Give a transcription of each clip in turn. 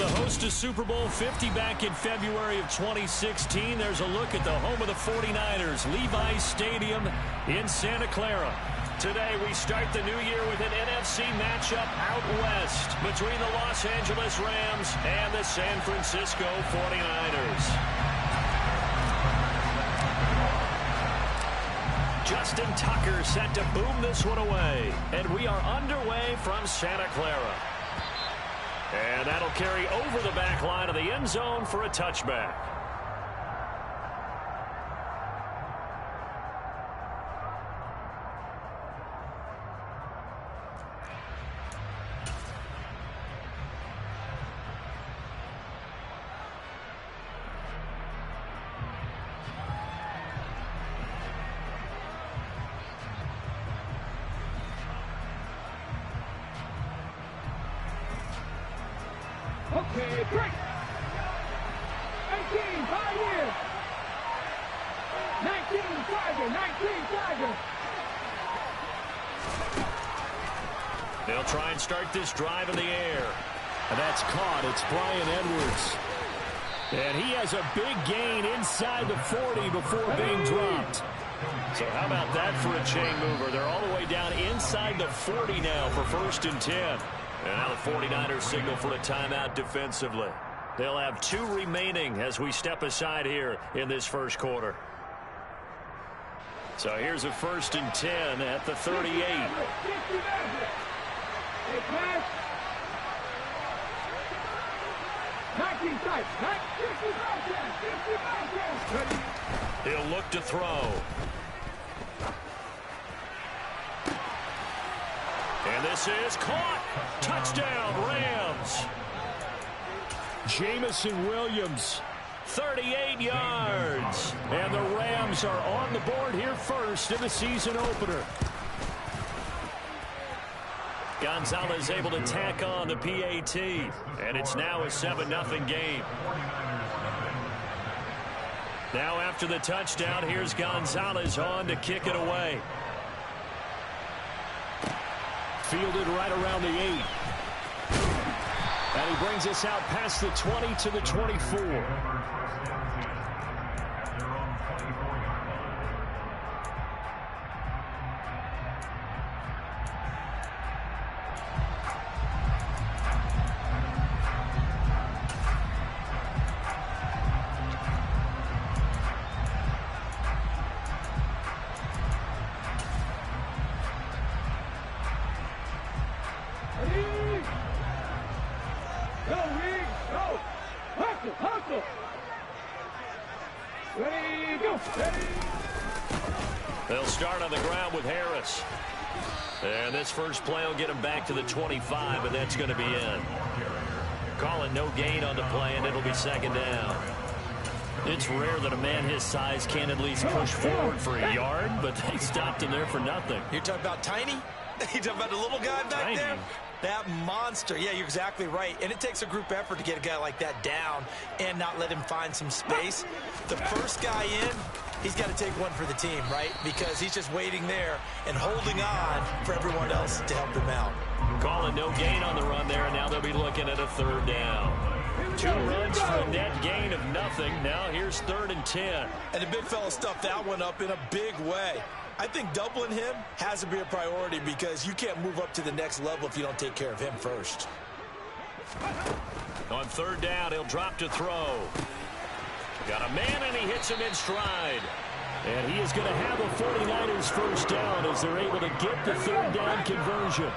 the host to Super Bowl 50 back in February of 2016. There's a look at the home of the 49ers, Levi's Stadium in Santa Clara. Today we start the new year with an NFC matchup out west between the Los Angeles Rams and the San Francisco 49ers. Justin Tucker set to boom this one away. And we are underway from Santa Clara. And that'll carry over the back line of the end zone for a touchback. Okay, break. 18, 5 years. 19, Tiger, 19, Tiger. They'll try and start this drive in the air. And that's caught. It's Bryan Edwards. And he has a big gain inside the 40 before being dropped. So how about that for a chain mover? They're all the way down inside the 40 now for 1st and 10. And now the 49ers signal for a timeout defensively. They'll have 2 remaining as we step aside here in this first quarter. So here's a 1st and 10 at the 38. He'll look to throw. And this is caught. Touchdown, Rams. Jamison Williams, 38 yards. And the Rams are on the board here first in the season opener. Gonzalez able to tack on the PAT. And it's now a 7-0 game. Now after the touchdown, here's Gonzalez on to kick it away. Fielded right around the 8. And he brings us out past the 20 to the 24. They'll start on the ground with Harris. And this first play will get him back to the 25, and that's going to be in. Calling no gain on the play, and it'll be 2nd down. It's rare that a man his size can at least push forward for a yard, but they stopped him there for nothing. You're talking about Tiny? You're talking about the little guy back there? That monster. Yeah, you're exactly right. And it takes a group effort to get a guy like that down and not let him find some space. The first guy in, he's got to take one for the team, right? Because he's just waiting there and holding on for everyone else to help him out. Calling no gain on the run there, and now they'll be looking at a 3rd down. 2 runs for a net gain of nothing. Now here's 3rd and 10. And the big fella stuffed that one up in a big way. I think doubling him has to be a priority because you can't move up to the next level if you don't take care of him first. On 3rd down, he'll drop to throw. Got a man, and he hits him in stride. And he is going to have a 49ers first down as they're able to get the 3rd down conversion.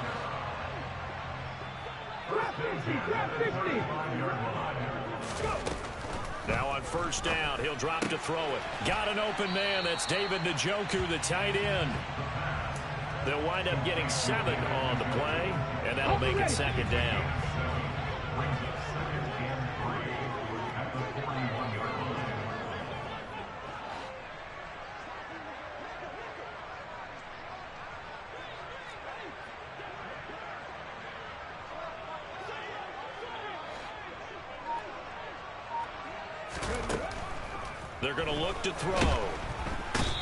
Now on 1st down, he'll drop to throw it. Got an open man. That's David Njoku, the tight end. They'll wind up getting 7 on the play, and that'll make it 2nd down. They're going to look to throw.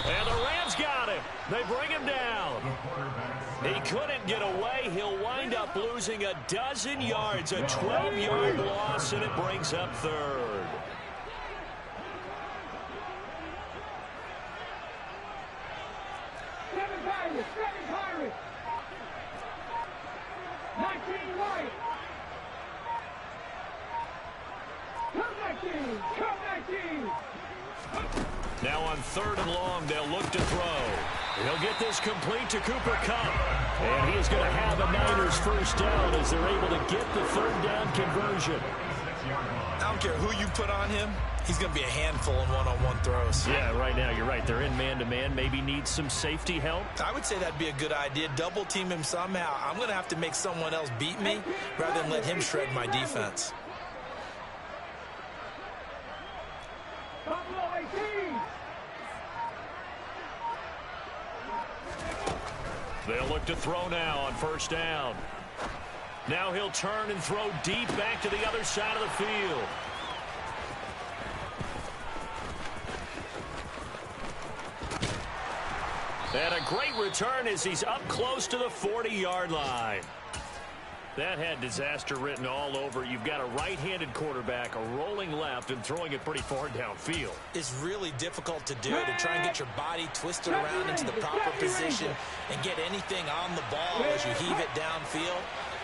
And the Rams got him. They bring him down. He couldn't get away. He'll wind up losing a dozen yards, a 12-yard loss, and it brings up third. Seven Pirates. 19 White. Come 19. Now on 3rd and long, they'll look to throw. He'll get this complete to Cooper Kupp. And he is going to have a Niners first down as they're able to get the 3rd down conversion. I don't care who you put on him. He's going to be a handful in one-on-one throws. Yeah, right now you're right. They're in man-to-man. Maybe needs some safety help. I would say that'd be a good idea. Double team him somehow. I'm going to have to make someone else beat me rather than let him shred my defense. Buffalo 18. They'll look to throw now on 1st down. Now he'll turn and throw deep back to the other side of the field. And a great return as he's up close to the 40-yard line. That had disaster written all over. You've got a right-handed quarterback, a rolling left, and throwing it pretty far downfield. It's really difficult to do, to try and get your body twisted around into the proper position and get anything on the ball as you heave it downfield.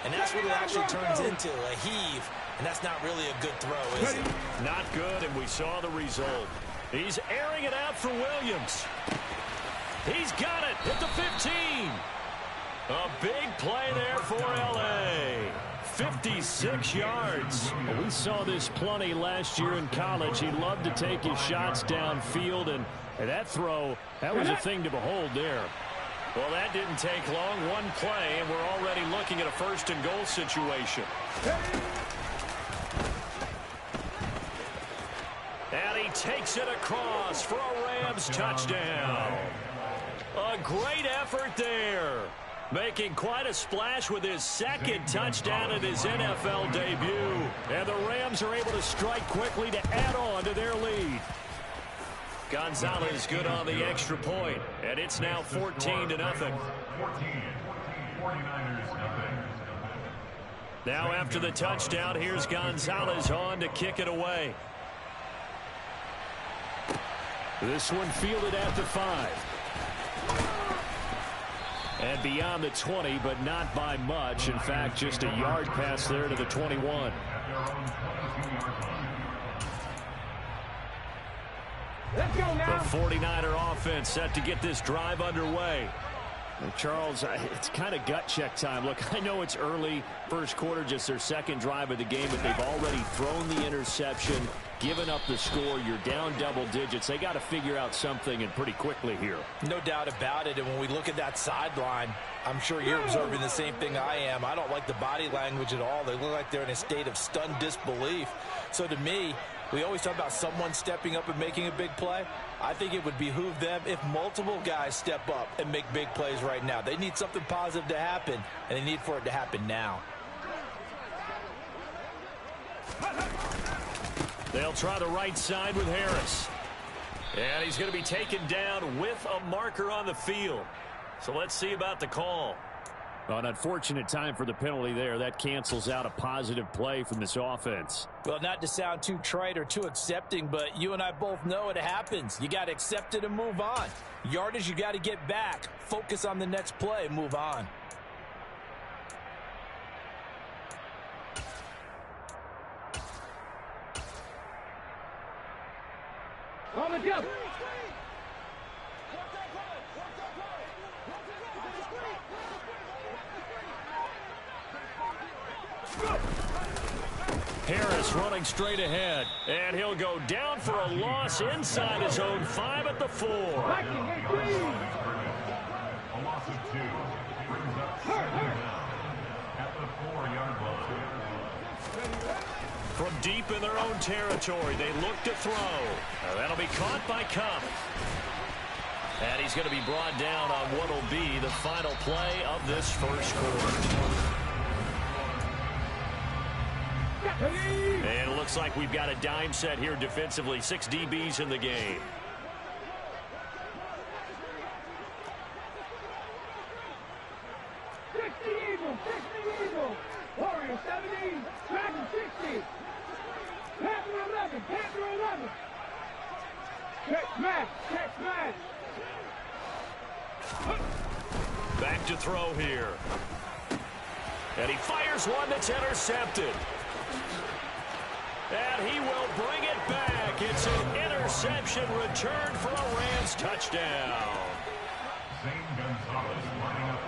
And that's what it actually turns into, a heave. And that's not really a good throw, is it? Not good, and we saw the result. He's airing it out for Williams. He's got it at the 15. A big play there for L.A. 56 yards. We saw this plenty last year in college. He loved to take his shots downfield, and that throw, that was a thing to behold there. Well, that didn't take long. One play, and we're already looking at a 1st and goal situation. And he takes it across for a Rams touchdown. A great effort there. Making quite a splash with his 2nd touchdown in his NFL debut. And the Rams are able to strike quickly to add on to their lead. Gonzalez good on the extra point, and it's now 14-0. Now after the touchdown, here's Gonzalez on to kick it away. This one fielded at the 5. And beyond the 20, but not by much. In fact, just a yard pass there to the 21. Let's go now. The 49er offense set to get this drive underway. And Charles, it's kind of gut check time. Look, I know it's early, 1st quarter, just their 2nd drive of the game, but they've already thrown the interception, given up the score. You're down double digits. They got to figure out something, and pretty quickly here. No doubt about it. And when we look at that sideline, I'm sure you're observing the same thing I am. I don't like the body language at all. They look like they're in a state of stunned disbelief. So to me, we always talk about someone stepping up and making a big play. I think it would behoove them if multiple guys step up and make big plays right now. They need something positive to happen, and they need for it to happen now. They'll try the right side with Harris. And he's going to be taken down with a marker on the field. So let's see about the call. An unfortunate time for the penalty there. That cancels out a positive play from this offense. Well, not to sound too trite or too accepting, but you and I both know it happens. You got to accept it and move on. Yardage, you got to get back. Focus on the next play. Move on. On the jump. Harris running straight ahead, and he'll go down for a loss inside his own 5 at the 4. A loss of 2 brings up at the 4-yard line. From deep in their own territory, they look to throw. That'll be caught by Kupp. And he's going to be brought down on what will be the final play of this 1st quarter. And it looks like we've got a dime set here defensively. 6 DBs in the game. 60 Eagle. Warrior 70, Dragon 60. Panther 11, Panther 11. Check match, check match. Back to throw here. And he fires one that's intercepted. And he will bring it back. It's an interception returned for a Rams touchdown.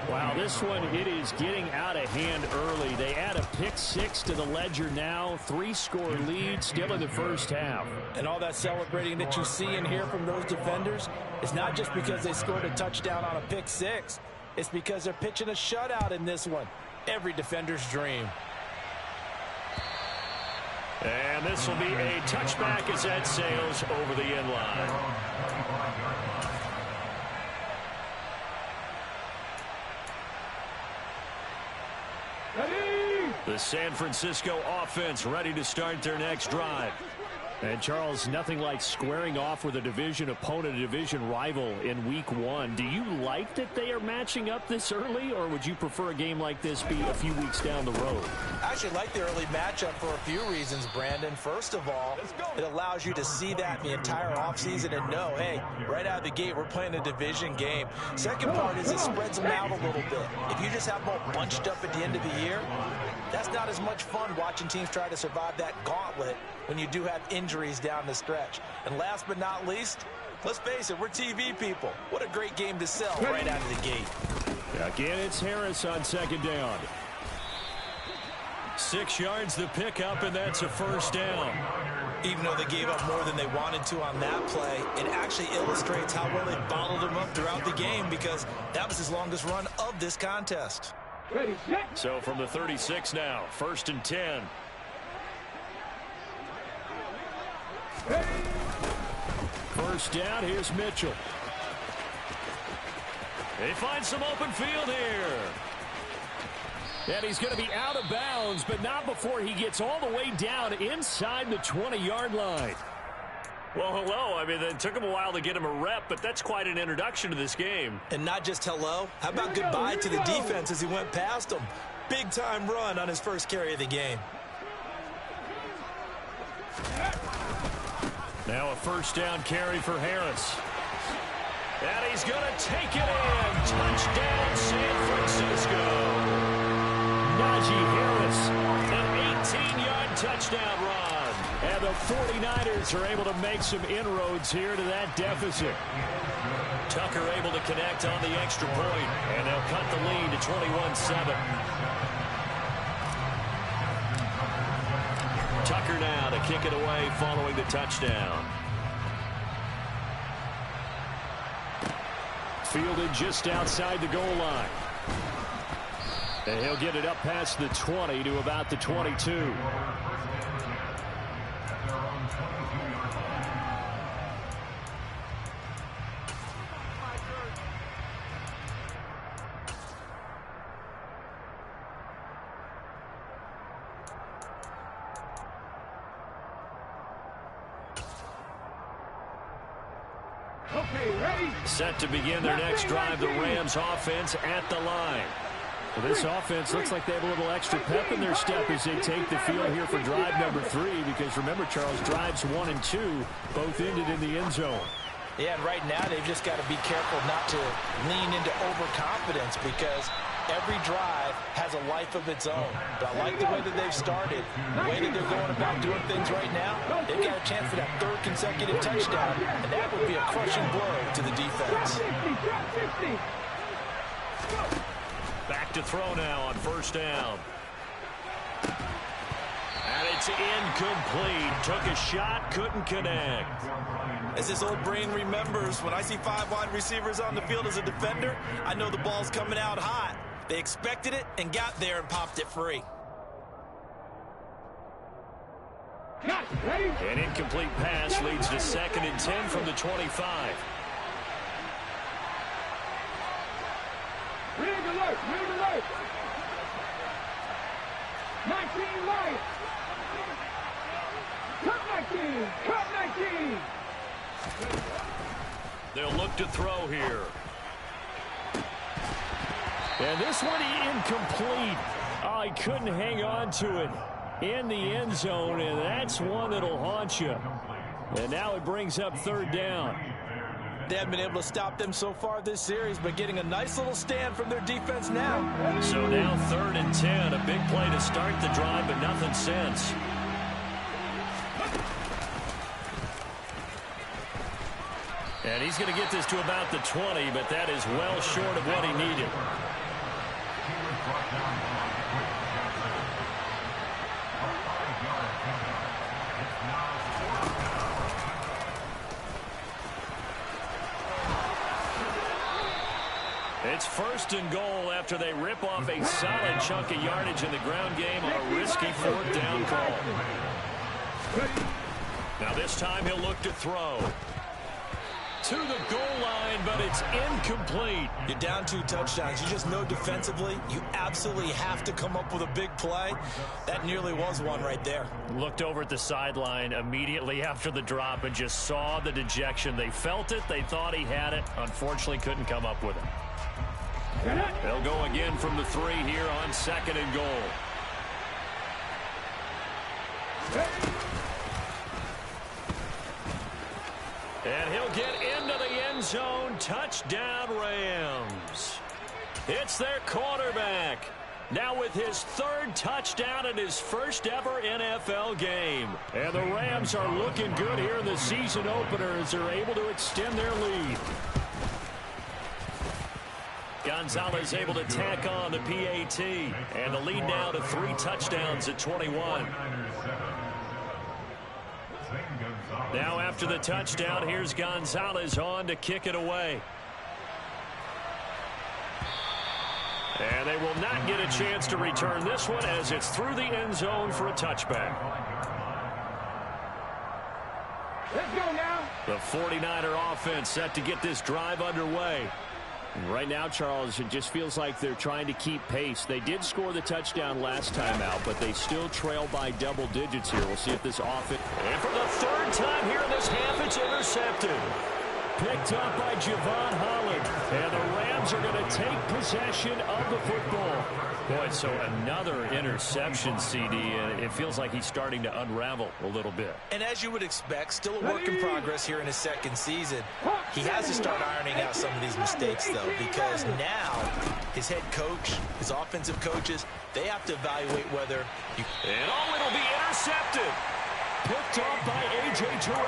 Wow, this one, it is getting out of hand early. They add a pick six to the ledger now. 3-score lead still in the first half. And all that celebrating that you see and hear from those defenders is not just because they scored a touchdown on a pick six. It's because they're pitching a shutout in this one. Every defender's dream. And this will be a touchback as that sails over the end line. The San Francisco offense ready to start their next drive. And, Charles, nothing like squaring off with a division opponent, a division rival in Week 1. Do you like that they are matching up this early, or would you prefer a game like this be a few weeks down the road? I actually like the early matchup for a few reasons, Brandon. First of all, it allows you to see that the entire offseason and know, hey, right out of the gate, we're playing a division game. Second part is it spreads them out a little bit. If you just have them all bunched up at the end of the year, that's not as much fun watching teams try to survive that gauntlet when you do have injuries down the stretch. And last but not least, let's face it, we're TV people. What a great game to sell right out of the gate. Again, it's Harris on second down. 6 yards the pickup, and that's a first down. Even though they gave up more than they wanted to on that play, it actually illustrates how well they bottled them up throughout the game, because that was his longest run of this contest. So from the 36 now, 1st and 10. First down, here's Mitchell. They find some open field here. And he's going to be out of bounds, but not before he gets all the way down inside the 20-yard line. Well, hello. I mean, it took him a while to get him a rep, but that's quite an introduction to this game. And not just hello. How about goodbye to the defense as he went past him? Big-time run on his first carry of the game. Now a first down carry for Harris. And he's going to take it in. Touchdown, San Francisco. Najee Harris, an 18-yard touchdown run. And the 49ers are able to make some inroads here to that deficit. Tucker able to connect on the extra point, and they'll cut the lead to 21-7. Tucker now to kick it away following the touchdown. Fielded just outside the goal line. And he'll get it up past the 20 to about the 22. Set to begin their next drive, the Rams offense at the line. Well, this offense looks like they have a little extra pep in their step as they take the field here for drive number 3, because remember, Charles, drives 1 and 2 both ended in the end zone. Yeah, and right now they've just got to be careful not to lean into overconfidence, because every drive has a life of its own. But I like the way that they've started, the way that they're going about doing things right now. They've got a chance for that 3rd consecutive touchdown, and that would be a crushing blow to the defense. Back to throw now on first down. And it's incomplete. Took a shot, couldn't connect. As this old brain remembers, when I see 5 wide receivers on the field as a defender, I know the ball's coming out hot. They expected it and got there and popped it free. An incomplete pass leads to 2nd and 10 from the 25. Rig alert, rig alert. 19 light. Cut 19, cut 19. They'll look to throw here. And this one incomplete. Oh, he couldn't hang on to it in the end zone, and that's one that'll haunt you. And now it brings up third down. They haven't been able to stop them so far this series, but getting a nice little stand from their defense now. So now 3rd and 10. A big play to start the drive, but nothing since. And he's going to get this to about the 20, but that is well short of what he needed. It's 1st and goal after they rip off a solid chunk of yardage in the ground game on a risky 4th down call. Now this time he'll look to throw. To the goal line, but it's incomplete. You're down 2 touchdowns. You just know defensively you absolutely have to come up with a big play. That nearly was one right there. Looked over at the sideline immediately after the drop and just saw the dejection. They felt it. They thought he had it. Unfortunately, couldn't come up with it. They'll go again from the 3 here on 2nd and goal. And he'll get into the end zone. Touchdown, Rams. It's their quarterback. Now with his 3rd touchdown in his first ever NFL game. And the Rams are looking good here in the season opener as they're able to extend their lead. Gonzalez able to tack on the PAT. And the lead now to 3 touchdowns at 21. Now after the touchdown, here's Gonzalez on to kick it away. And they will not get a chance to return this one as it's through the end zone for a touchback. Let's go now. The 49er offense set to get this drive underway. Right now, Charles, it just feels like they're trying to keep pace. They did score the touchdown last time out, but they still trail by double digits here. We'll see if this offense... And for the 3rd time here in this half, it's intercepted. Picked up by Javon Holland. And the Rams are going to take possession of the football. Boy, so another interception, CD, and it feels like he's starting to unravel a little bit. And as you would expect, still a work in progress here in his 2nd season. He has to start ironing out some of these mistakes, though, because now his head coach, his offensive coaches, they have to evaluate whether... And it'll be intercepted. Picked off by A.J. Terrell.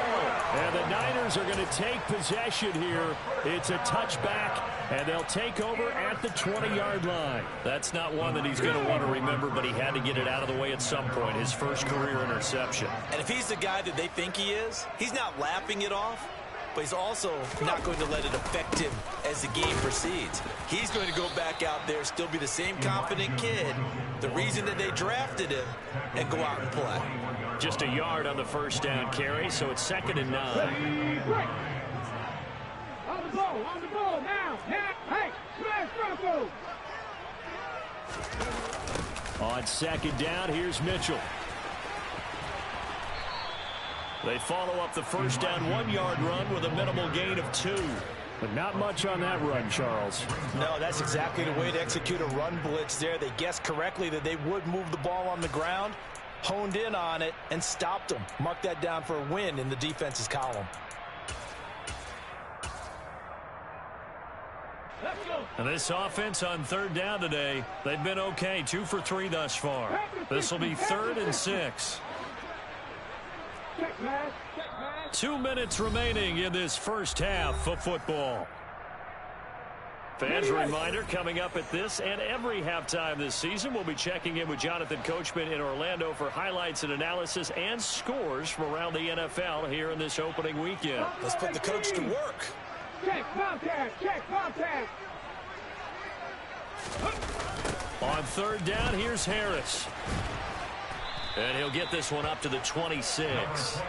And the Niners are going to take possession here. It's a touchback, and they'll take over at the 20-yard line. That's not one that he's going to want to remember, but he had to get it out of the way at some point, his first career interception. And if he's the guy that they think he is, he's not laughing it off, but he's also not going to let it affect him as the game proceeds. He's going to go back out there, still be the same confident kid, the reason that they drafted him, and go out and play. Just a yard on the 1st down carry, so it's 2nd and 9. On the ball, now, hey, smash Bronco. On 2nd down, here's Mitchell. They follow up the 1st down 1-yard run with a minimal gain of 2. But not much on that run, Charles. No, that's exactly the way to execute a run blitz there. They guessed correctly that they would move the ball on the ground, honed in on it, and stopped them. Mark that down for a win in the defense's column. And this offense on 3rd down today, they've been okay. 2 for 3 thus far. This will be 3rd and 6. 2 minutes remaining in this first half of football. Fans, a reminder, coming up at this and every halftime this season, we'll be checking in with Jonathan Coachman in Orlando for highlights and analysis and scores from around the NFL here in this opening weekend. Let's put the coach to work. Check contact, check contact. On 3rd down, here's Harris. And he'll get this one up to the 26.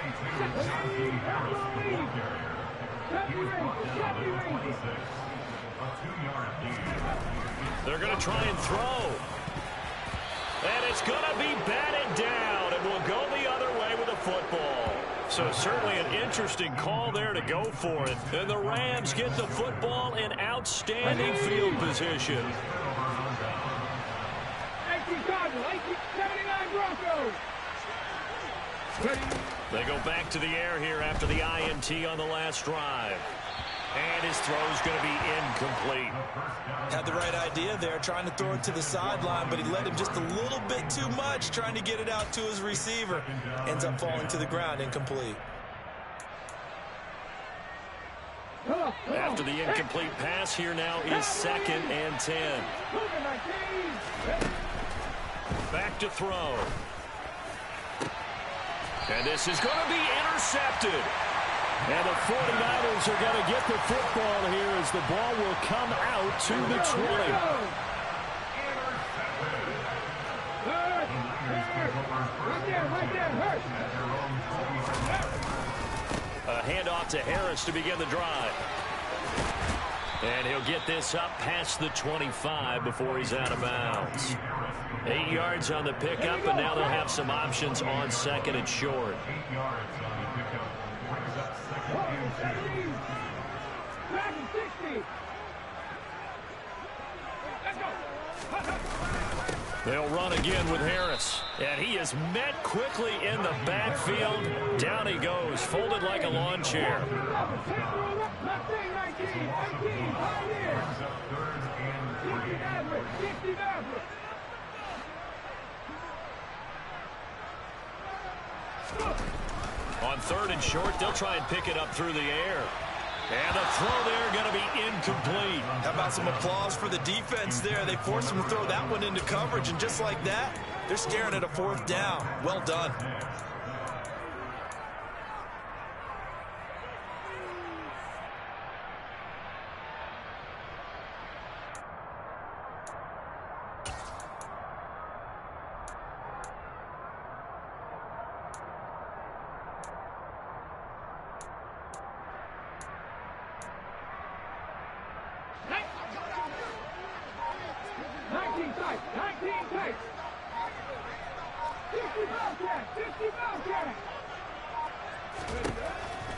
They're going to try and throw. And it's going to be batted down, and will go the other way with the football. So certainly an interesting call there to go for it. And the Rams get the football in outstanding field position. 79 Broncos. They go back to the air here after the INT on the last drive. And his throw is going to be incomplete. Had the right idea there, trying to throw it to the sideline, but he let him just a little bit too much, trying to get it out to his receiver. Ends up falling to the ground, incomplete. After the incomplete pass, here now is 2nd and 10. Back to throw. And this is going to be intercepted. And the 49ers are going to get the football here as the ball will come out to the 20. A handoff to Harris to begin the drive. And he'll get this up past the 25 before he's out of bounds. 8 yards on the pickup, and now they'll have some options on 2nd and short. 8 yards on the pickup. Brings up 2nd and 2. They'll run again with Harris. And he is met quickly in the backfield. Down he goes, folded like a lawn chair. On 3rd and short, they'll try and pick it up through the air. And the throw there going to be incomplete. How about some applause for the defense there? They forced him to throw that one into coverage, and just like that, they're staring at a 4th down. Well done.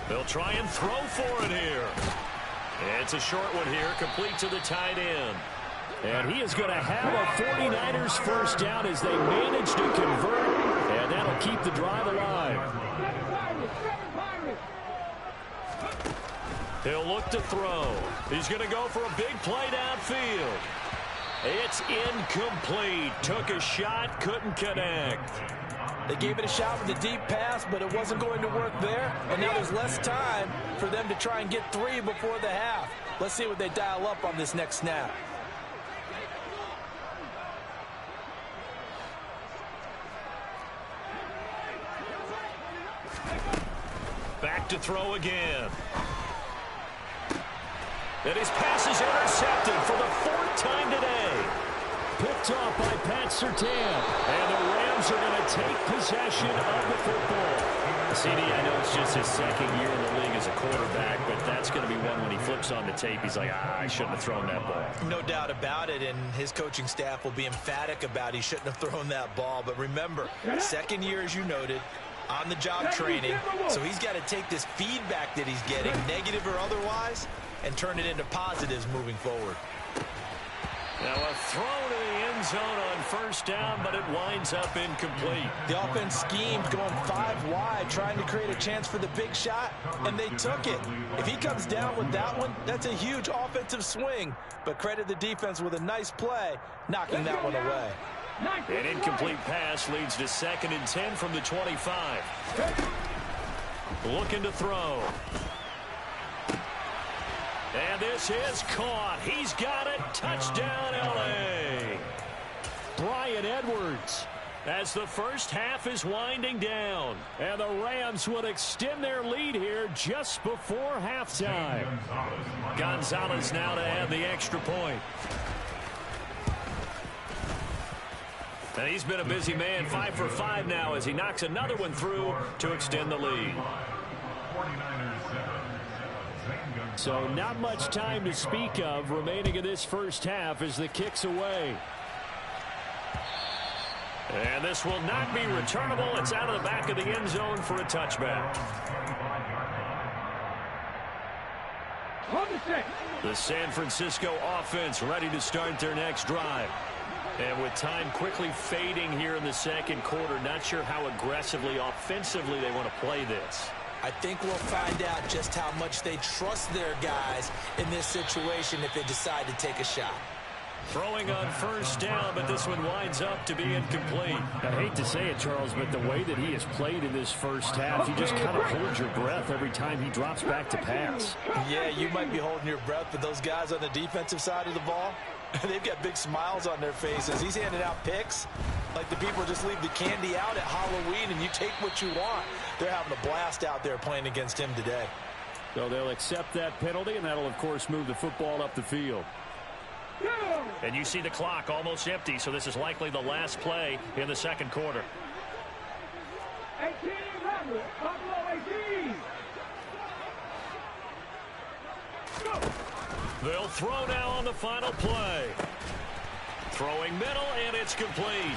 They'll try and throw for it here. It's a short one here, complete to the tight end. And he is going to have a 49ers first down as they manage to convert. And that'll keep the drive alive. He'll look to throw. He's going to go for a big play downfield. It's incomplete. Took a shot, couldn't connect. They gave it a shot with a deep pass, but it wasn't going to work there. And now there's less time for them to try and get 3 before the half. Let's see what they dial up on this next snap. Back to throw again. And his pass is intercepted for the 4th time today. Picked off by Pat Surtain. And the Rams are going to take possession of the football. CD, I know it's just his 2nd year in the league as a quarterback, but that's going to be one when he flips on the tape. He's like, I shouldn't have thrown that ball. No doubt about it, and his coaching staff will be emphatic about he shouldn't have thrown that ball. But remember, 2nd year, as you noted, on-the-job training. So he's got to take this feedback that he's getting, negative or otherwise, and turn it into positives moving forward. Now a throw to the end zone on 1st down, but it winds up incomplete. The offense schemed going 5 wide, trying to create a chance for the big shot, and they took it. If he comes down with that one, that's a huge offensive swing. But credit the defense with a nice play, knocking that one away. An incomplete pass leads to 2nd and 10 from the 25. Looking to throw. And this is caught. He's got it. Touchdown, L.A. Bryan Edwards as the first half is winding down. And the Rams would extend their lead here just before halftime. Gonzalez now to add the extra point. And he's been a busy man, 5 for 5 now as he knocks another one through to extend the lead. So not much time to speak of remaining in this first half as the kick's away. And this will not be returnable. It's out of the back of the end zone for a touchback. The San Francisco offense ready to start their next drive. And with time quickly fading here in the second quarter, not sure how aggressively, offensively they want to play this. I think we'll find out just how much they trust their guys in this situation if they decide to take a shot. Throwing on first down, but this one winds up to be incomplete. I hate to say it, Charles, but the way that he has played in this first half, you just kind of hold your breath every time he drops back to pass. Yeah, you might be holding your breath, but those guys on the defensive side of the ball, they've got big smiles on their faces. He's handing out picks like the people just leave the candy out at Halloween and you take what you want. They're having a blast out there playing against him today. So they'll accept that penalty, and that'll, of course, move the football up the field. And you see the clock almost empty, so this is likely the last play in the second quarter. 1800, Buffalo 18. They'll throw now on the final play. Throwing middle, and it's complete.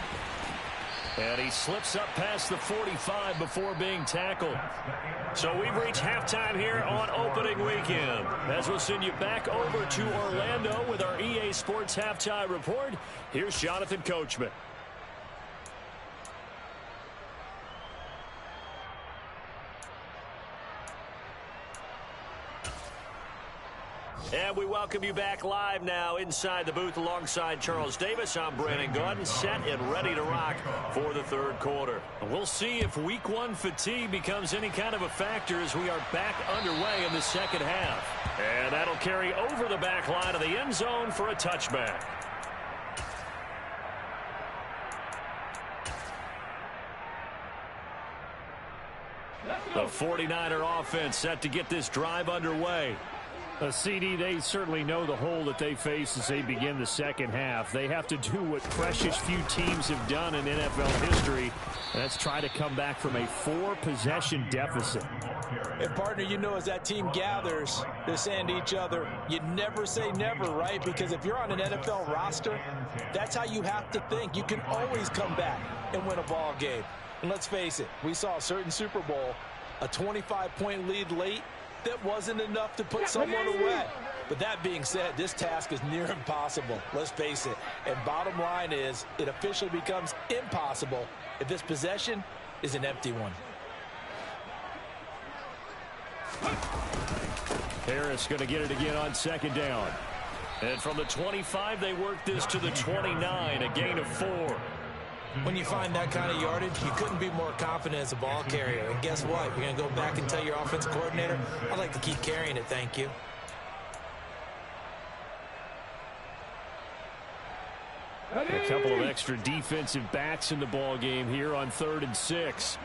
And he slips up past the 45 before being tackled. So we've reached halftime here on opening weekend. As we'll send you back over to Orlando with our EA Sports Halftime Report, here's Jonathan Coachman. And we welcome you back live now inside the booth alongside Charles Davis. I'm Brandon Gordon, set and ready to rock for the third quarter. We'll see if week one fatigue becomes any kind of a factor as we are back underway in the second half. And that'll carry over the back line of the end zone for a touchback. The 49er offense set to get this drive underway. CD, they certainly know the hole that they face as they begin the second half. They have to do what precious few teams have done in NFL history. That's try to come back from a 4-possession deficit. And, partner, you know, as that team gathers, they're saying to each other, you never say never, right? Because if you're on an NFL roster, that's how you have to think. You can always come back and win a ball game. And let's face it, we saw a certain Super Bowl, a 25-point lead late, that wasn't enough to put someone away. But that being said, this task is near impossible. Let's face it. And bottom line is, it officially becomes impossible if this possession is an empty one. Harris going to get it again on second down. And from the 25, they work this to the 29, a gain of 4. When you find that kind of yardage, you couldn't be more confident as a ball carrier. And guess what? You're going to go back and tell your offensive coordinator, I'd like to keep carrying it, thank you. A couple of extra defensive backs in the ball game here on 3rd and 6.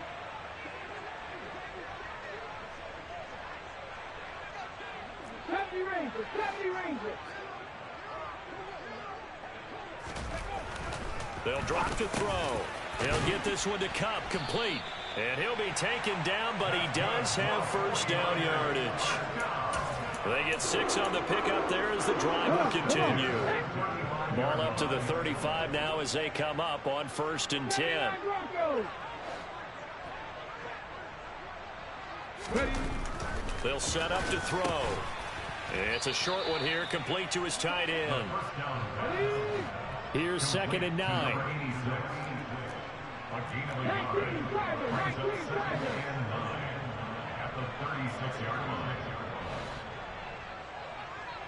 They'll drop to throw. He'll get this one to Cup, complete. And he'll be taken down, but he does have first down yardage. They get 6 on the pickup there as the drive will continue. Ball up to the 35 now as they come up on 1st and 10. They'll set up to throw. It's a short one here, complete to his tight end. Here's 2nd and 9.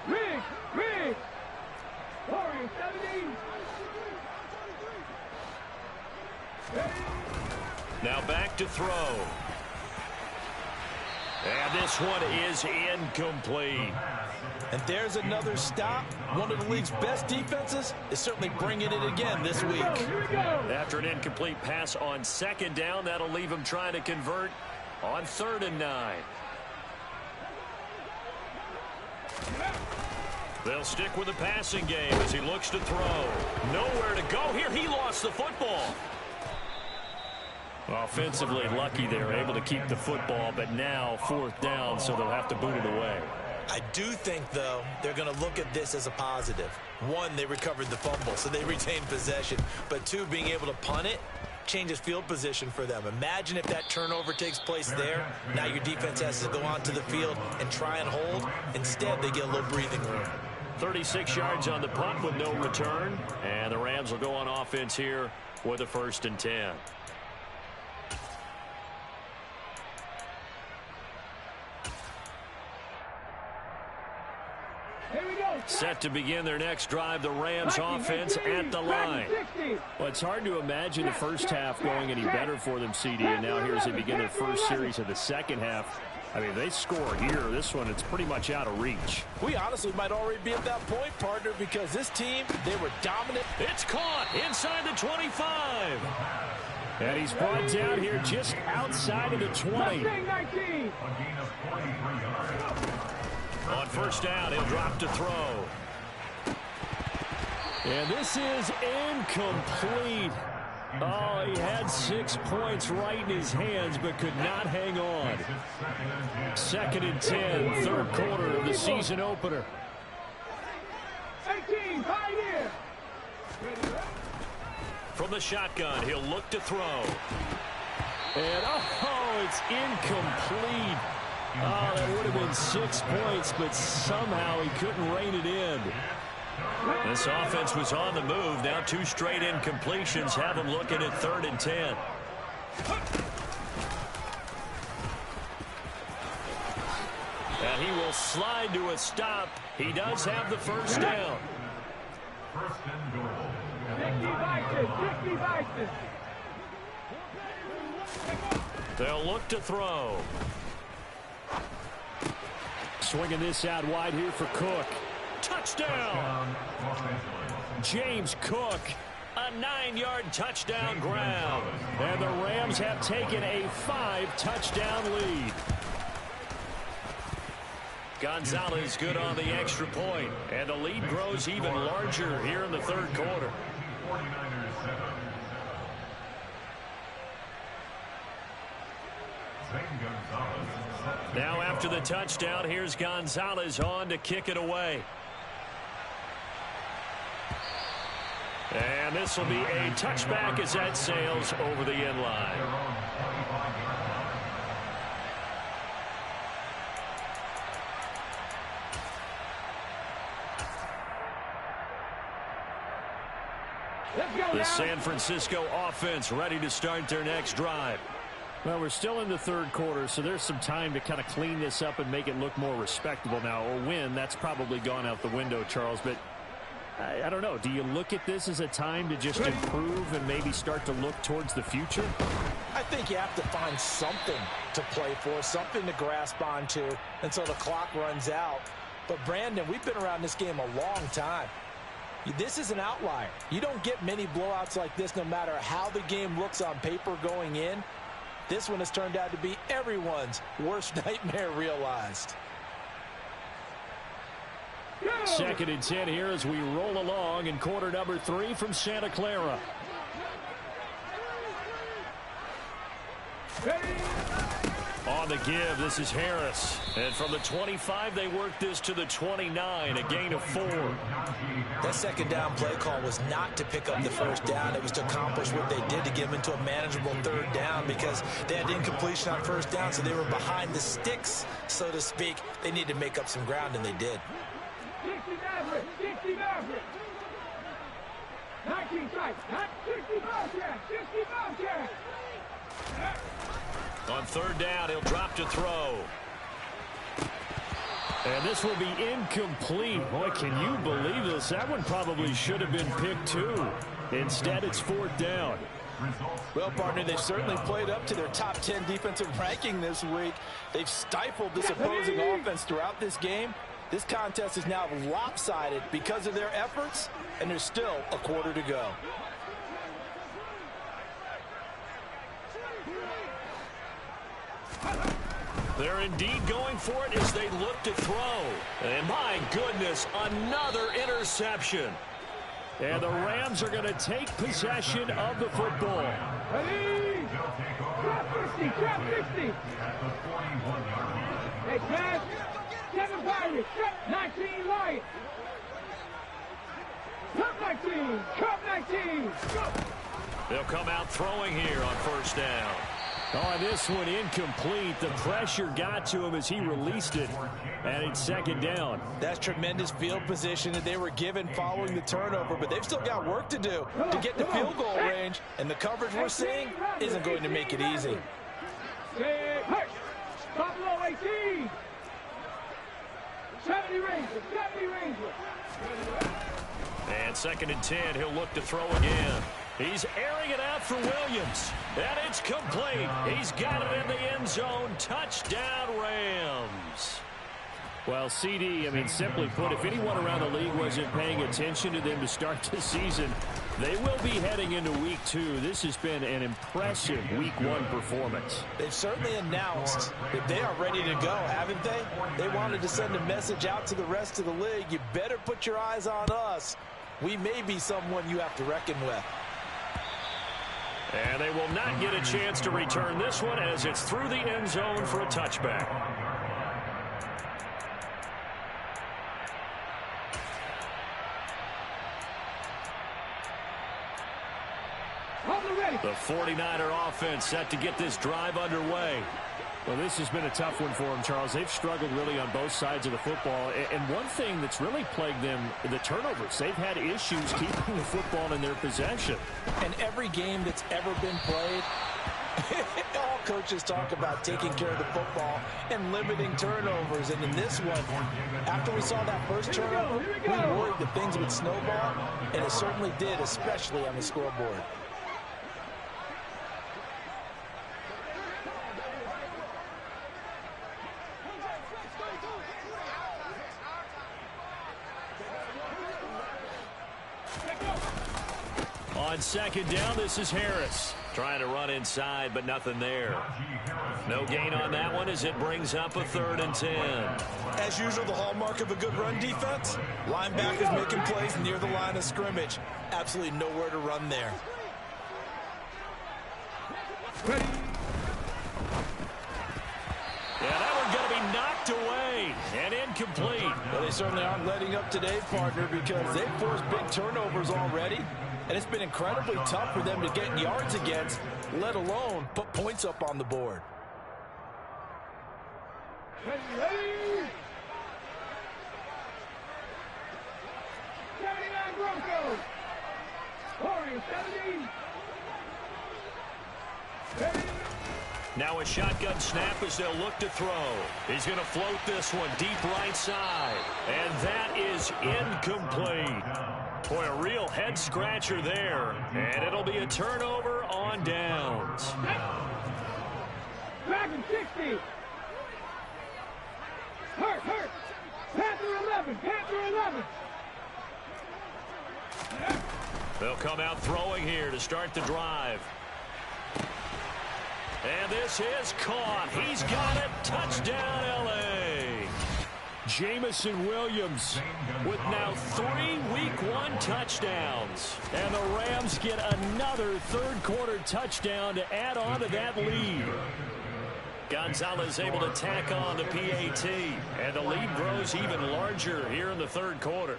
Riggs! 17. Now back to throw. And this one is incomplete. And there's another stop. One of the league's best defenses is certainly bringing it again this week. After an incomplete pass on 2nd down, that'll leave him trying to convert on 3rd and 9. They'll stick with the passing game as he looks to throw. Nowhere to go here. He lost the football. Offensively lucky they're able to keep the football, but now 4th down, so they'll have to boot it away. I do think, though, they're going to look at this as a positive. 1, they recovered the fumble, so they retained possession. But 2, being able to punt it changes field position for them. Imagine if that turnover takes place there. Now your defense has to go onto the field and try and hold. Instead, they get a little breathing room. 36 yards on the punt with no return. And the Rams will go on offense here with a 1st and 10. Set to begin their next drive, the Rams offense at the line. Well, it's hard to imagine the first half going any better for them, CD, and now here as they begin their first series of the second half. I mean, if they score here, this one, it's pretty much out of reach. We honestly might already be at that point, partner, because this team, they were dominant. It's caught inside the 25. And he's brought down here just outside of the 20. On 1st down, he'll drop to throw. And this is incomplete. Oh, he had 6 points right in his hands, but could not hang on. 2nd and 10, 3rd quarter of the season opener. 18, right here. From the shotgun, he'll look to throw. And, oh, it's incomplete. Oh, that would have been 6 points, but somehow he couldn't rein it in. This offense was on the move. Now 2 straight incompletions have them looking at 3rd and 10. And he will slide to a stop. He does have the 1st down. 1st and goal. 60 Vikings. They'll look to throw. Swinging this out wide here for Cook. Touchdown! James Cook. A 9-yard touchdown grab. And the Rams have taken a 5-touchdown lead. Gonzalez good on the extra point. And the lead grows even larger here in the 3rd quarter. 49ers 7. Zane Gonzalez. Now after the touchdown, here's Gonzalez on to kick it away. And this will be a touchback as that sails over the end line. The San Francisco offense ready to start their next drive. Well, we're still in the 3rd quarter, so there's some time to kind of clean this up and make it look more respectable now. A win, that's probably gone out the window, Charles, but I don't know. Do you look at this as a time to just improve and maybe start to look towards the future? I think you have to find something to play for, something to grasp onto until the clock runs out. But, Brandon, we've been around this game a long time. This is an outlier. You don't get many blowouts like this no matter how the game looks on paper going in. This one has turned out to be everyone's worst nightmare realized. 2nd and 10 here as we roll along in quarter number 3 from Santa Clara. On the give, this is Harris. And from the 25, they work this to the 29, a gain of 4. That 2nd down play call was not to pick up the 1st down. It was to accomplish what they did to get them into a manageable 3rd down because they had incompletion on 1st down, so they were behind the sticks, so to speak. They needed to make up some ground, and they did. 60 Maverick. 19 strikes. 60 Bobcat. 60 Bobcat. On 3rd down, he'll drop to throw. And this will be incomplete. Boy, can you believe this? That one probably should have been picked too. Instead, it's 4th down. Well, partner, they've certainly played up to their top 10 defensive ranking this week. They've stifled this opposing offense throughout this game. This contest is now lopsided because of their efforts, and there's still a quarter to go. They're indeed going for it as they look to throw. And my goodness, another interception. And the Rams are going to take possession of the football. Ready? Trap 50, trap 50. Hey, pass. 7 Pirates, trap 19 Lions. Trap 19, trap 19. They'll come out throwing here on 1st down. Oh, this one incomplete. The pressure got to him as he released it, and it's second down. That's tremendous field position that they were given following the turnover, but they've still got work to do to get to field goal range, and the coverage we're seeing isn't going to make it easy. Buffalo 18. 70 Rangers, 70 Rangers. And second and 10, he'll look to throw again. He's airing it out for Williams. And it's complete. He's got it in the end zone. Touchdown, Rams. Well, CD, I mean, simply put, if anyone around the league wasn't paying attention to them to start the season, they will be heading into week 2. This has been an impressive week 1 performance. They've certainly announced that they are ready to go, haven't they? They wanted to send a message out to the rest of the league. You better put your eyes on us. We may be someone you have to reckon with. And they will not get a chance to return this one as it's through the end zone for a touchback. The 49er offense set to get this drive underway. Well, this has been a tough one for them, Charles. They've struggled really on both sides of the football. And one thing that's really plagued them, the turnovers. They've had issues keeping the football in their possession. And every game that's ever been played, all coaches talk about taking care of the football and limiting turnovers. And in this one, after we saw that first turnover, we worried that things would snowball, and it certainly did, especially on the scoreboard. On second down, this is Harris. Trying to run inside, but nothing there. No gain on that one as it brings up a 3rd and 10. As usual, the hallmark of a good run defense, linebackers making plays near the line of scrimmage. Absolutely nowhere to run there. Yeah, that one's going to be knocked away and incomplete. Well, they certainly aren't letting up today, partner, because they've forced big turnovers already. And it's been incredibly tough for them to get yards against, let alone put points up on the board. Ready? 79 Broncos. Warriors 70. Ready? Now a shotgun snap as they'll look to throw. He's going to float this one deep right side. And that is incomplete. Boy, a real head-scratcher there. And it'll be a turnover on downs. Dragon 60. Hurt. Panther 11. Panther 11. They'll come out throwing here to start the drive. And this is caught. He's got it. Touchdown, L.A. Jamison Williams with now 3 Week 1 touchdowns. And the Rams get another third-quarter touchdown to add on to that lead. Gonzalez able to tack on the PAT. And the lead grows even larger here in the third quarter.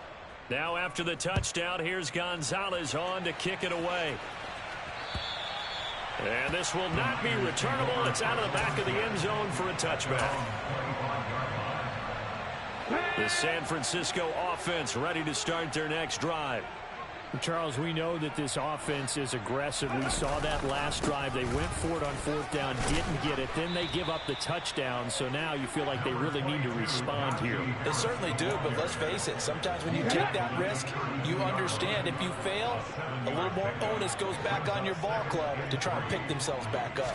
Now after the touchdown, here's Gonzalez on to kick it away. And this will not be returnable. It's out of the back of the end zone for a touchback. The San Francisco offense ready to start their next drive. Charles, we know that this offense is aggressive. We saw that last drive. They went for it on 4th down, didn't get it. Then they give up the touchdown. So now you feel like they really need to respond here. They certainly do, but let's face it. Sometimes when you take that risk, you understand if you fail, a little more onus goes back on your ball club to try and pick themselves back up.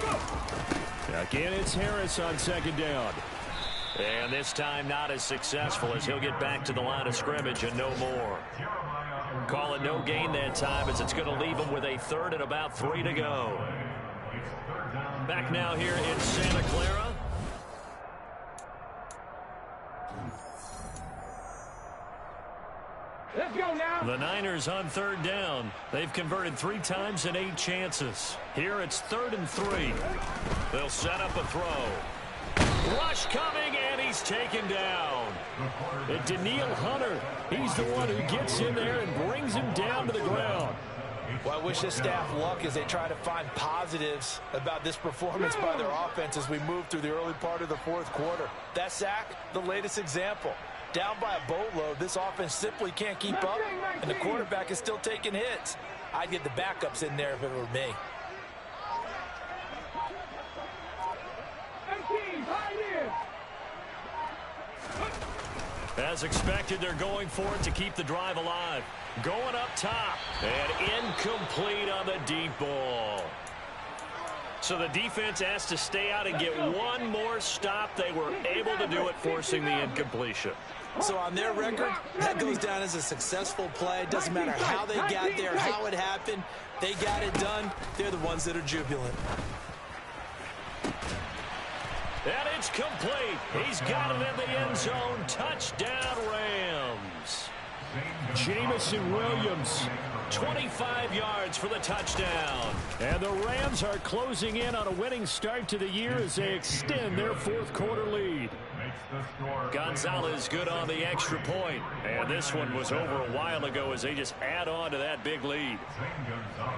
Again, it's Harris on 2nd down. And this time not as successful as he'll get back to the line of scrimmage and no more. Call it no gain that time as it's going to leave him with a 3rd and about 3 to go. Back now here in Santa Clara. Let's go now. The Niners on 3rd down. They've converted 3 times in 8 chances. Here it's 3rd and 3. They'll set up a throw. Rush coming, and he's taken down. And Daniil Hunter, he's the one who gets in there and brings him down to the ground. Well, I wish this staff luck as they try to find positives about this performance by their offense as we move through the early part of the fourth quarter. That sack, the latest example. Down by a boatload, this offense simply can't keep up, and the quarterback is still taking hits. I'd get the backups in there if it were me. As expected, they're going for it to keep the drive alive. Going up top. And incomplete on the deep ball. So the defense has to stay out and get one more stop. They were able to do it, forcing the incompletion. So on their record, that goes down as a successful play. Doesn't matter how they got there, how it happened. They got it done. They're the ones that are jubilant. And it's complete. He's got it in the end zone. Touchdown, Rams. Jamison Williams, 25 yards for the touchdown. and the Rams are closing in on a winning start to the year as they extend their fourth quarter lead. Gonzalez good on the extra point. And this one was over a while ago as they just add on to that big lead.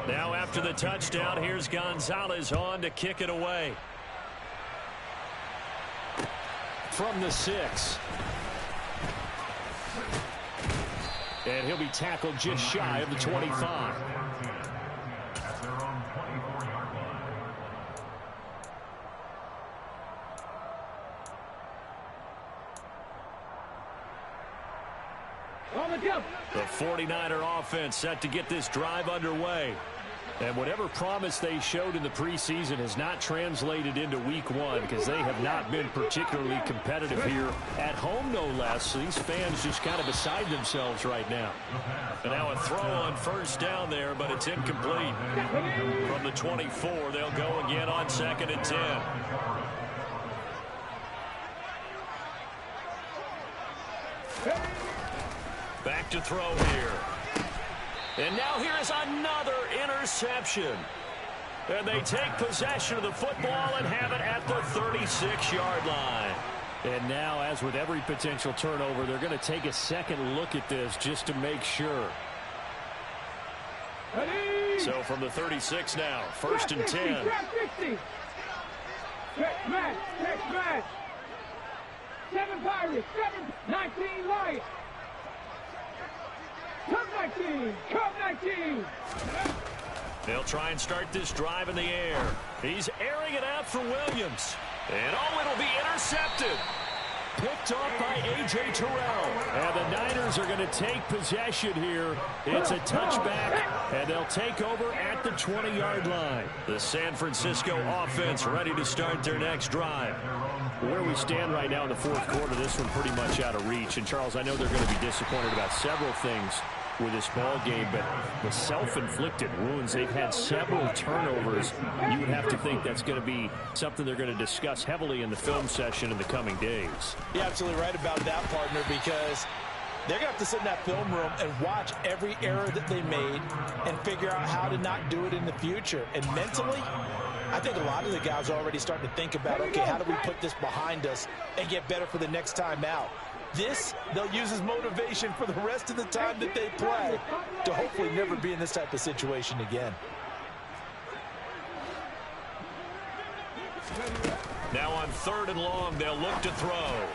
Now after the touchdown, here's Gonzalez on to kick it away. From the 6. And he'll be tackled just shy of the 25. The 49er offense set to get this drive underway. And whatever promise they showed in the preseason has not translated into week one because they have not been particularly competitive here at home, no less. So these fans just kind of beside themselves right now. And now a throw on first down there, but it's incomplete. From the 24, they'll go again on 2nd and 10. Back to throw here. And now here is another interception. And they take possession of the football and have it at the 36-yard line. And now, as with every potential turnover, they're going to take a second look at this just to make sure. So from the 36 now, 1st and 10. Check match. 7 Pirates, 19 Lions. Come 19. They'll try and start this drive in the air. He's airing it out for Williams. And it'll be intercepted. Picked off by A.J. Terrell. And the Niners are going to take possession here. It's a touchback, and they'll take over at the 20-yard line. The San Francisco offense ready to start their next drive. Where we stand right now in the fourth quarter, this one pretty much out of reach. And, Charles, I know they're going to be disappointed about several things with this ball game, but the self-inflicted wounds, they've had several turnovers. You would have to think that's going to be something they're going to discuss heavily in the film session in the coming days. You're absolutely right about that, partner, because they're going to have to sit in that film room and watch every error that they made and figure out how to not do it in the future. And mentally, I think a lot of the guys are already starting to think about, okay, how do we put this behind us and get better for the next time out? This, they'll use as motivation for the rest of the time that they play to hopefully never be in this type of situation again. Now on 3rd and long, they'll look to throw.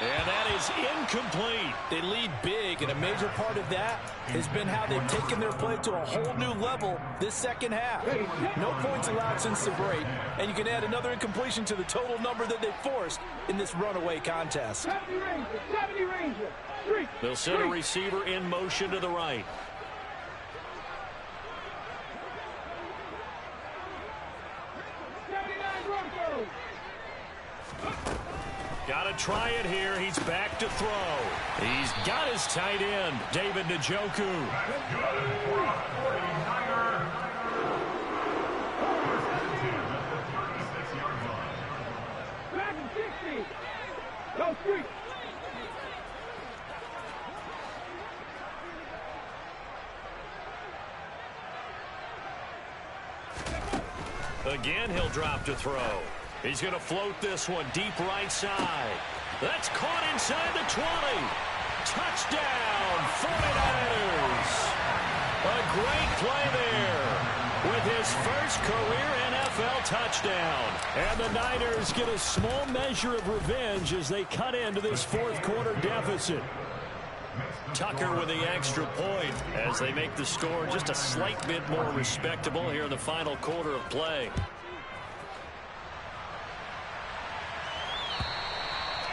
And that is incomplete. They lead big, and a major part of that has been how they've taken their play to a whole new level this second half. No points allowed since the break, and you can add another incompletion to the total number that they forced in this runaway contest. 70 Rangers. They'll send a receiver in motion to the right. Got to try it here. He's back to throw. He's got his tight end, David Njoku. Back and 60. Go street. Again, he'll drop to throw. He's going to float this one deep right side. That's caught inside the 20. Touchdown, 49ers. A great play there with his first career NFL touchdown. And the Niners get a small measure of revenge as they cut into this fourth quarter deficit. Tucker with the extra point as they make the score just a slight bit more respectable here in the final quarter of play.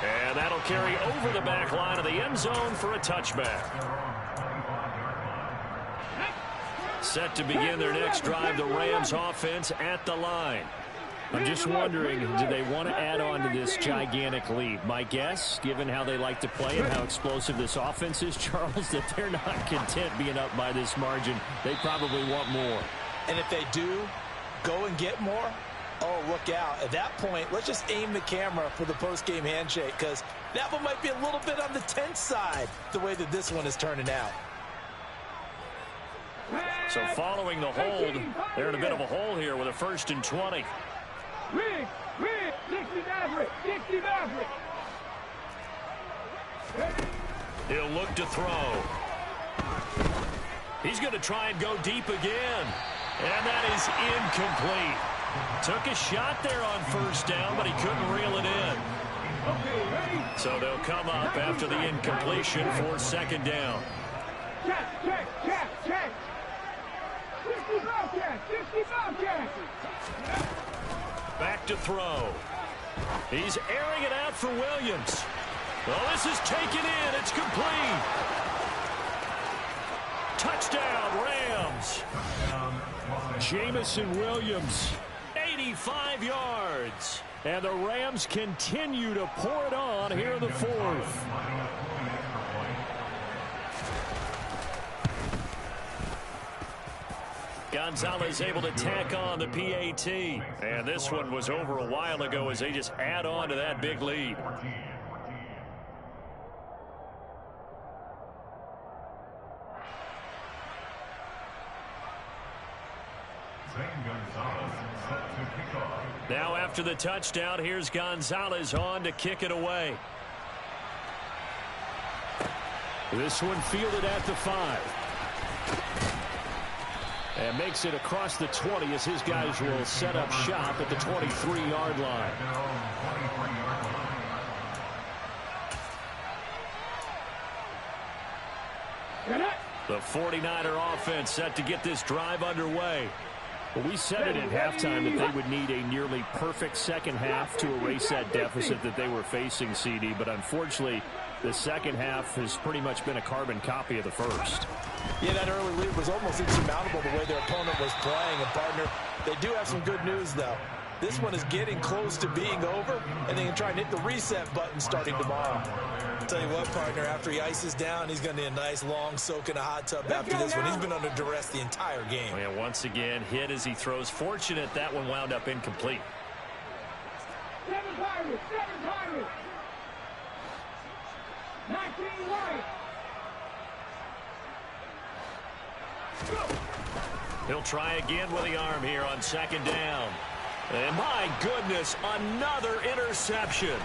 And that'll carry over the back line of the end zone for a touchback. Set to begin their next drive, the Rams offense at the line. I'm just wondering, do they want to add on to this gigantic lead? My guess, given how they like to play and how explosive this offense is, Charles, that they're not content being up by this margin. They probably want more. And if they do go and get more, oh, look out. At that point, let's just aim the camera for the post-game handshake, because that one might be a little bit on the tense side, the way that this one is turning out. So following the hold, they're in a bit of a hole here with a 1st and 20. He'll look to throw. He's going to try and go deep again. And that is incomplete. Took a shot there on 1st down, but he couldn't reel it in. So they'll come up after the incompletion for 2nd down. Back to throw. He's airing it out for Williams. Well, this is taken in. It's complete. Touchdown, Rams. Jamison Williams, 85 yards. And the Rams continue to pour it on here in the 4th. Gonzalez able to tack on the PAT. And this one was over a while ago as they just add on to that big lead. Now after the touchdown, here's Gonzalez on to kick it away. This one fielded at the 5. And makes it across the 20 as his guys will set up shop at the 23-yard line. The 49er offense set to get this drive underway. Well, we said it at halftime that they would need a nearly perfect second half to erase that deficit that they were facing, CD. But unfortunately, the second half has pretty much been a carbon copy of the first. Yeah, that early lead was almost insurmountable the way their opponent was playing. And, partner, they do have some good news, though. This one is getting close to being over, and they can try and hit the reset button starting tomorrow. I'll tell you what, partner, after he ices down, he's going to need a nice long soak in a hot tub after this one. He's been under duress the entire game. And once again, hit as he throws. Fortunate that one wound up incomplete. 7 Pirates, 7 Pirates. 19 White. He'll try again with the arm here on 2nd down. And my goodness, another interception.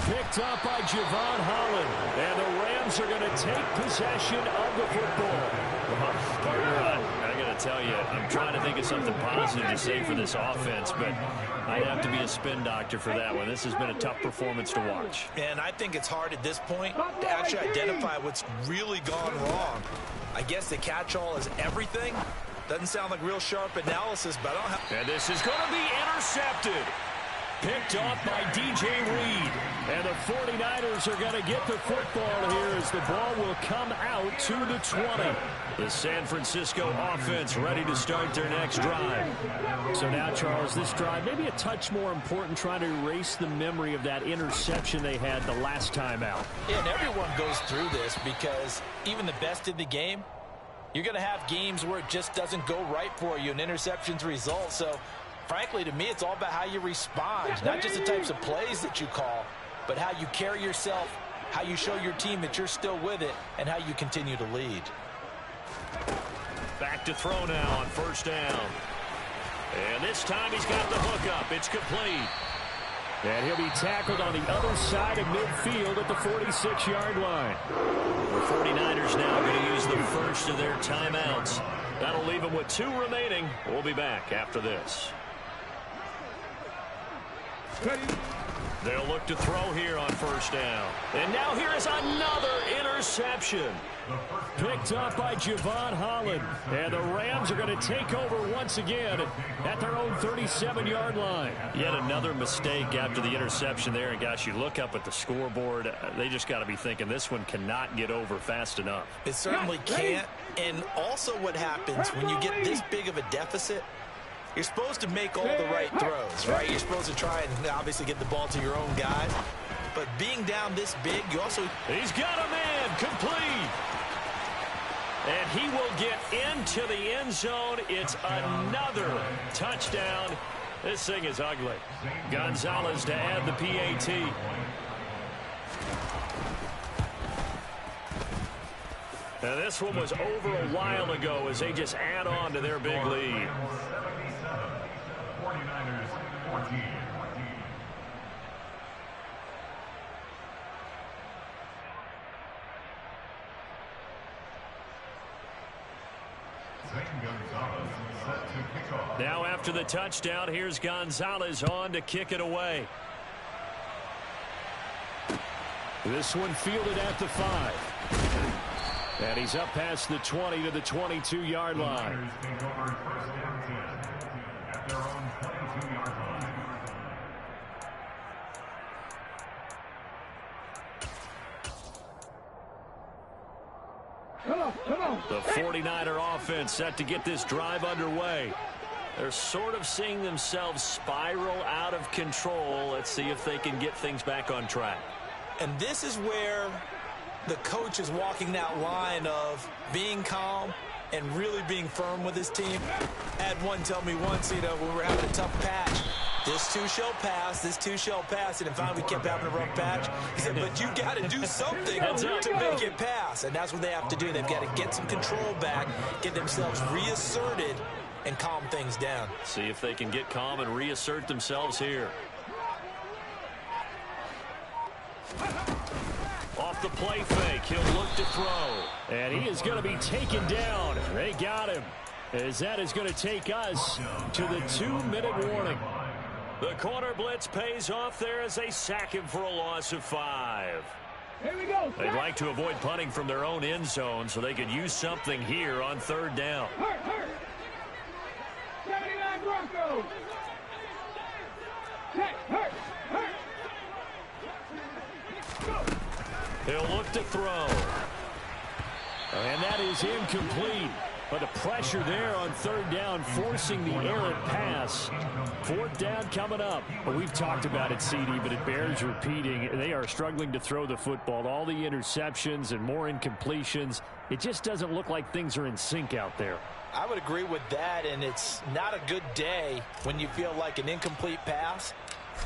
Picked up by Javon Holland. And the Rams are going to take possession of the football. Partner, I got to tell you, I'm trying to think of something positive to say for this offense, but I'd have to be a spin doctor for that one. This has been a tough performance to watch. And I think it's hard at this point to actually identify what's really gone wrong. I guess the catch-all is everything. Doesn't sound like real sharp analysis, but I don't have... And this is going to be intercepted. Picked off by DJ Reed. And the 49ers are going to get the football here as the ball will come out to the 20. The San Francisco offense ready to start their next drive. So now, Charles, this drive maybe a touch more important, trying to erase the memory of that interception they had the last time out. Yeah, and everyone goes through this because even the best in the game, you're going to have games where it just doesn't go right for you and interceptions result. So, frankly, to me, it's all about how you respond, not just the types of plays that you call, but how you carry yourself, how you show your team that you're still with it, and how you continue to lead. Back to throw now on 1st down. And this time he's got the hook up. It's complete. And he'll be tackled on the other side of midfield at the 46-yard line. The 49ers now going to use the first of their timeouts. That'll leave them with 2 remaining. We'll be back after this. They'll look to throw here on first down. And now here is another interception. Picked up by Javon Holland. And the Rams are going to take over once again at their own 37-yard line. Yet another mistake after the interception there. And, gosh, you look up at the scoreboard. They just got to be thinking this one cannot get over fast enough. It certainly can't. And also what happens when you get this big of a deficit, you're supposed to make all the right throws, right? You're supposed to try and obviously get the ball to your own guys. But being down this big, you also... He's got a man complete. And he will get into the end zone. It's another touchdown. This thing is ugly. Gonzalez to add the PAT. Now this one was over a while ago as they just add on to their big lead. 49ers 14. Now after the touchdown, here's Gonzalez on to kick it away. This one fielded at the 5. And he's up past the 20 to the 22-yard line. At their own 22-yard line. Come on. The 49er offense set to get this drive underway. They're sort of seeing themselves spiral out of control. Let's see if they can get things back on track. And this is where the coach is walking that line of being calm and really being firm with his team. I had one tell me once, when we were having a tough patch, this too shall pass, this too shall pass. And finally we kept having a rough patch. He said, but you got to do something to make it pass. And that's what they have to do. They've got to get some control back, get themselves reasserted, and calm things down. See if they can get calm and reassert themselves here. Off the play fake, he'll look to throw. And he is going to be taken down. They got him. As that is going to take us to the 2-minute warning. The corner blitz pays off there as they sack him for a loss of 5. Here we go. They'd like to avoid punting from their own end zone so they could use something here on third down. Hurt. 79 Broncos. Hurt. He'll look to throw. And that is incomplete. But the pressure there on third down, forcing the errant pass. Fourth down coming up. Well, we've talked about it, CD, but it bears repeating. They are struggling to throw the football. All the interceptions and more incompletions. It just doesn't look like things are in sync out there. I would agree with that, and it's not a good day when you feel like an incomplete pass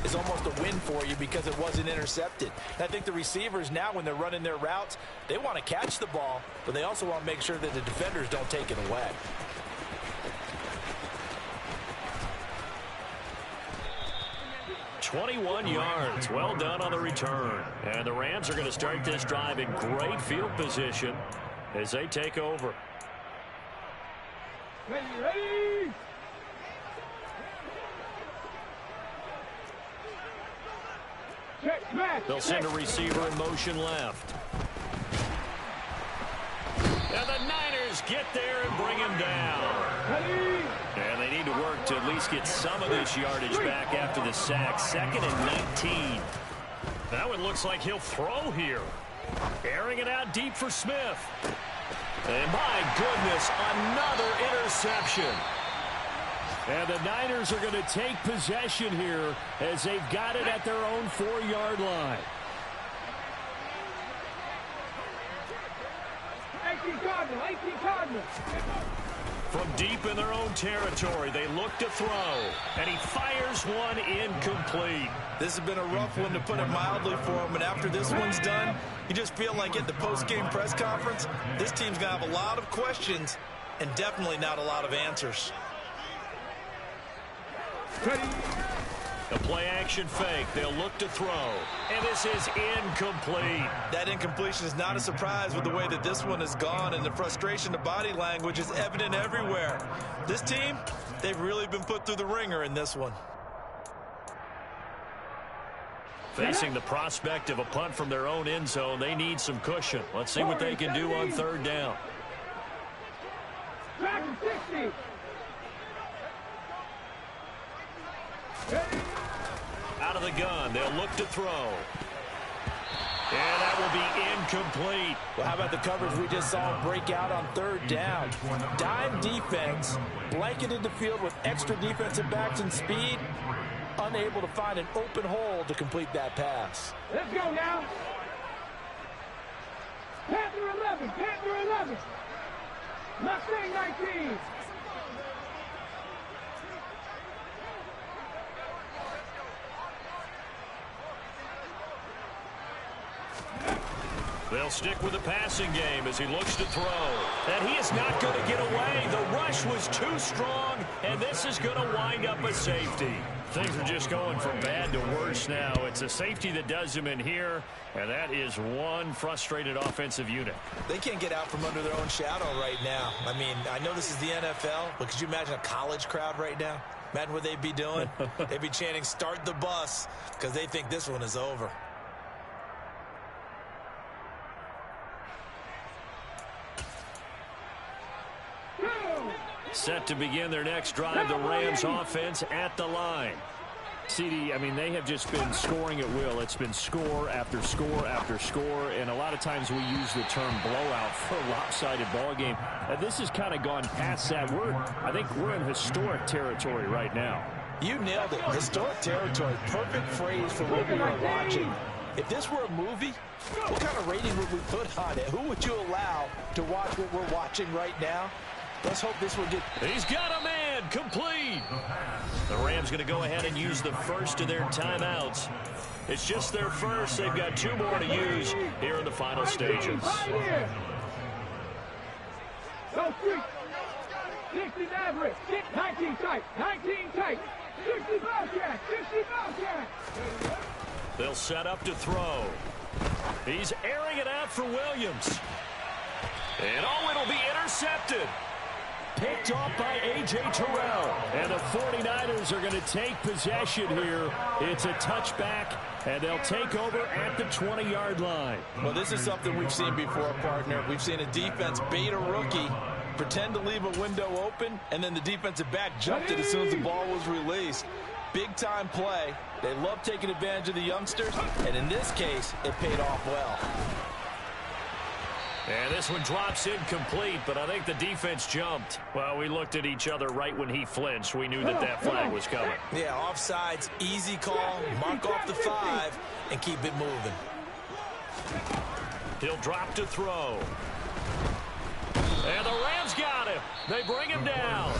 is almost a win for you because it wasn't intercepted. And I think the receivers now, when they're running their routes, they want to catch the ball, but they also want to make sure that the defenders don't take it away. "21 yards. Well done on the return. And the Rams are going to start this drive in great field position as they take over. Ready. They'll send a receiver in motion left. And the Niners get there and bring him down. And they need to work to at least get some of this yardage back after the sack. 2nd and 19. That one looks like he'll throw here. Airing it out deep for Smith. And my goodness, another interception. And the Niners are going to take possession here as they've got it at their own 4-yard line. 18 Cardinals. From deep in their own territory, they look to throw. And he fires one incomplete. This has been a rough one, to put it mildly, for him. And after this one's done, you just feel like at the post-game press conference, this team's going to have a lot of questions and definitely not a lot of answers. A play-action fake. They'll look to throw. And this is incomplete. That incompletion is not a surprise with the way that this one has gone, and the frustration, the body language is evident everywhere. This team, they've really been put through the ringer in this one. Facing the prospect of a punt from their own end zone, they need some cushion. Let's see what they can do on third down. Out of the gun, they'll look to throw. And that will be incomplete. Well, how about the coverage we just saw break out on third down? Dime defense, blanketed the field with extra defensive backs and speed, unable to find an open hole to complete that pass. Let's go now. Panther 11, Panther 11. Mustang 19. They'll stick with the passing game as he looks to throw. And he is not going to get away. The rush was too strong, and this is going to wind up a safety. Things are just going from bad to worse now. It's a safety that does him in here, and that is one frustrated offensive unit. They can't get out from under their own shadow right now. I mean, I know this is the NFL, but could you imagine a college crowd right now? Imagine what they'd be doing. They'd be chanting, "Start the bus," because they think this one is over. Set to begin their next drive, the Rams offense at the line. CD, I mean, they have just been scoring at will. It's been score after score after score, and a lot of times we use the term blowout for a lopsided ball game. This has kind of gone past that. I think we're in historic territory right now. You nailed it. Historic territory. Perfect phrase for what we are watching. If this were a movie, what kind of rating would we put on it? Who would you allow to watch what we're watching right now? Let's hope this will get... He's got a man. Complete. The Rams going to go ahead and use the first of their timeouts. It's just their first. They've got two more to use here in the final stages. Go 60 average. 19 tight. 19 tight. 60 ball jack. 60 ball jack. They'll set up to throw. He's airing it out for Williams. And it'll be intercepted. Picked off by A.J. Terrell. And the 49ers are going to take possession here. It's a touchback, and they'll take over at the 20-yard line. Well, this is something we've seen before, partner. We've seen a defense bait a rookie, pretend to leave a window open, and then the defensive back jumped it as soon as the ball was released. Big-time play. They love taking advantage of the youngsters, and in this case, it paid off well. And this one drops incomplete, but I think the defense jumped. Well, we looked at each other right when he flinched. We knew that flag was coming. Yeah, offsides, easy call, mark off the 5, and keep it moving. He'll drop to throw. And the Rams got him. They bring him down.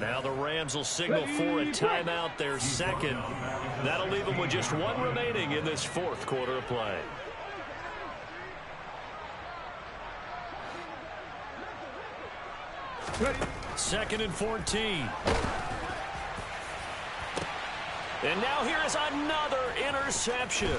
Now the Rams will signal for a timeout, their second. That'll leave them with just one remaining in this fourth quarter of play. Second and 14. And now here is another interception.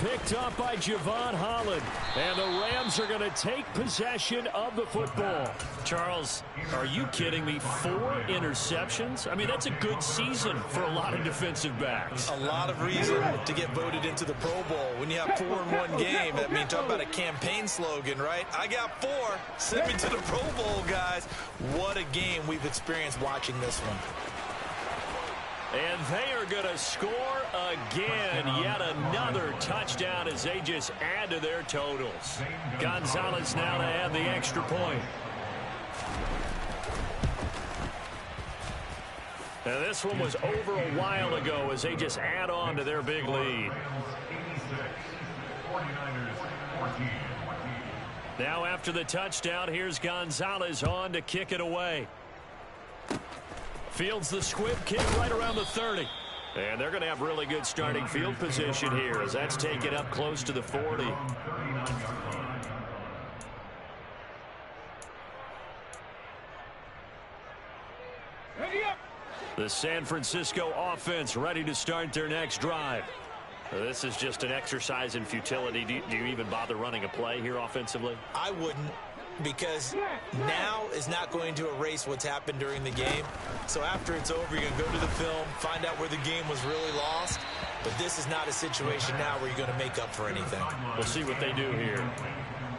Picked up by Javon Holland. And the Rams are going to take possession of the football. Charles, are you kidding me? 4 interceptions? I mean, that's a good season for a lot of defensive backs. A lot of reason to get voted into the Pro Bowl. When you have 4 in one game, that means talk about a campaign slogan, right? I got 4. Send me to the Pro Bowl, guys. What a game we've experienced watching this one. And they are going to score again. Yet another touchdown as they just add to their totals. Gonzalez now to add the extra point. And this one was over a while ago as they just add on to their big lead. Now after the touchdown, here's Gonzalez on to kick it away. Fields the squib kick right around the 30. And they're going to have really good starting field position here as that's taken up close to the 40. Ready up. The San Francisco offense ready to start their next drive. This is just an exercise in futility. Do you even bother running a play here offensively? I wouldn't, because now is not going to erase what's happened during the game. So after it's over, you're going to go to the film, find out where the game was really lost. But this is not a situation now where you're going to make up for anything. We'll see what they do here.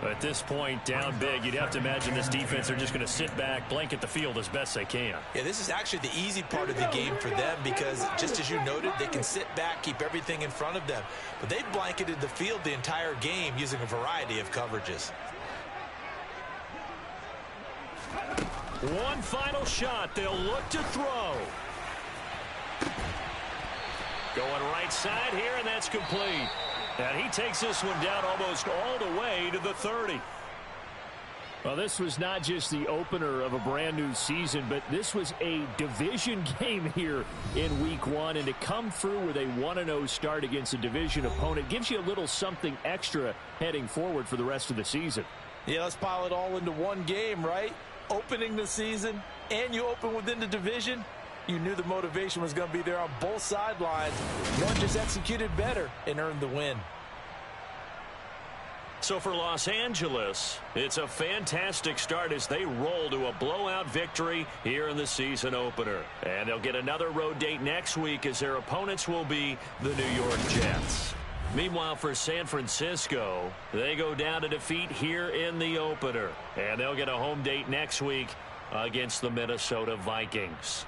At this point, down big, you'd have to imagine this defense are just going to sit back, blanket the field as best they can. Yeah, this is actually the easy part of the game for them because, just as you noted, they can sit back, keep everything in front of them. But they've blanketed the field the entire game using a variety of coverages. One final shot. They'll look to throw. Going right side here, and that's complete. And he takes this one down almost all the way to the 30. Well, this was not just the opener of a brand new season, but this was a division game here in week 1. And to come through with a 1-0 start against a division opponent gives you a little something extra heading forward for the rest of the season. Yeah, let's pile it all into one game, right? Opening the season, and you open within the division. You knew the motivation was going to be there on both sidelines. One just executed better and earned the win. So for Los Angeles, it's a fantastic start as they roll to a blowout victory here in the season opener. And they'll get another road date next week as their opponents will be the New York Jets. Meanwhile, for San Francisco, they go down to defeat here in the opener. And they'll get a home date next week against the Minnesota Vikings.